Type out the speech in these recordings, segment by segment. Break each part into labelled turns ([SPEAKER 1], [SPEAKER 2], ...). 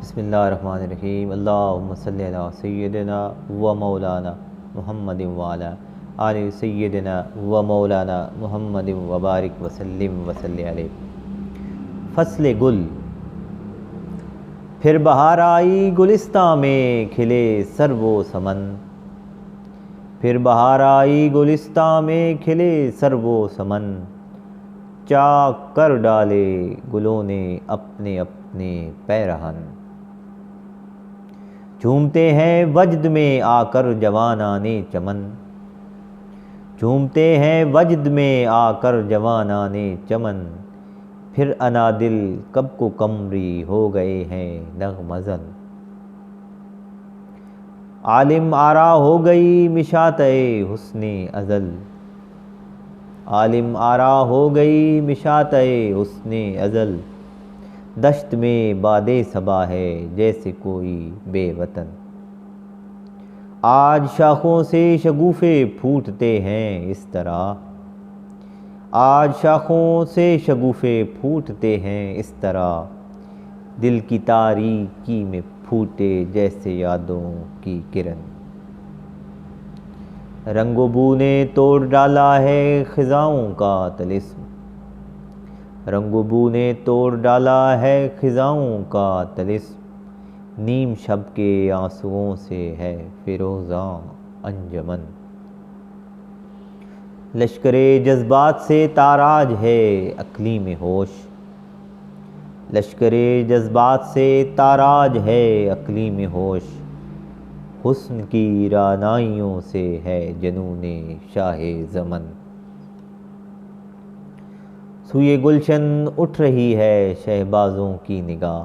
[SPEAKER 1] बिस्मिल्लाहिर्रहमानिर्रहीम। अल्लाहुम्मा सल्ली अला सय्यिदिना व मौलाना मुहम्मदिन व अला आलि सय्यिदिना व मौलाना मुहम्मदिन व बारिक व सल्लिम व सल्ली अलैहि। फ़स्ल गुल। फिर बहार आई गुलिस्तां में खिले सर्वो समन। फिर बहार आई गुलिस्तां में खिले सर्वो समन। चाक कर डाले गुलों ने अपने अपने पैरहन। झूमते हैं वजद में आकर जवानाने चमन। झूमते हैं वजद में आकर जवानाने चमन। फिर अनादिल कब को कमरी हो गए हैं नगमज़न। आलिम आरा हो गई मिशाते हुस्ने अज़ल। आलिम आरा हो गई मिशाते हुस्ने अज़ल। दश्त में बादे सबा है जैसे कोई बेवतन। आज शाखों से शगुफ़े फूटते हैं इस तरह। आज शाखों से शगुफ़े फूटते हैं इस तरह। दिल की तारीकी में फूटे जैसे यादों की किरण। रंगो बू ने तोड़ डाला है ख़िज़ाओं का तिलिस्म। रंगो बू ने तोड़ डाला है ख़िज़ाओं का तिलिस्म। नीम शब के आंसुओं से है फ़िरोज़ां अंजमन। लश्करे जज्बात से ताराज है अक़लीम होश। लश्करे जज्बात से ताराज है अक़लीम होश। हुस्न की रानाइयों से है जनूने शाहे ज़मन। सूये गुलशन उठ रही है शहबाज़ों की निगाह।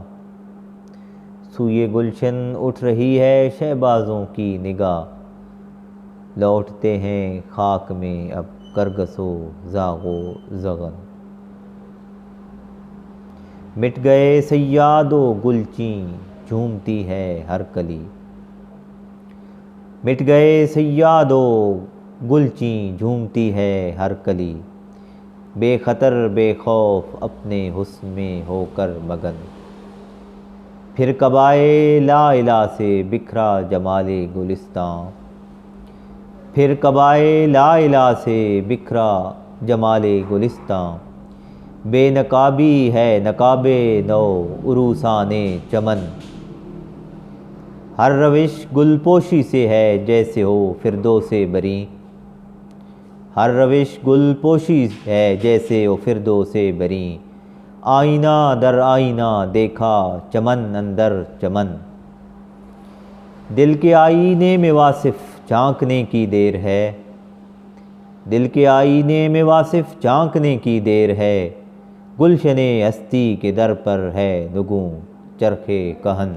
[SPEAKER 1] सूये गुलशन उठ रही है शहबाज़ों की निगाह। लौटते हैं खाक में अब करगसो ज़ागो ज़गन। मिट गए सैयादो गुलची झूमती है हर कली। मिट गए सैयादो गुलची झूमती है हर कली। बेखतर बेखौफ अपने हुस्न में होकर मगन। फिर कब आए ला इला से बिखरा जमाले गुलिस्तां। फिर कब आए ला इला से बिखरा जमाले गुलिस्तां। बेनकाबी है नकाबे नौ उरूसाने चमन। हर रविश गुलपोशी से है जैसे हो फिरदौसे बरी। हर रविश गुलपोशी है जैसे हो फिरदौसे बरी। आईना दर आईना देखा चमन अंदर चमन। दिल के आईने में वासिफ झांकने की देर है। दिल के आईने में वासिफ झांकने की देर है। गुलशने हस्ती के दर पर है नुगूं चरखे कहन।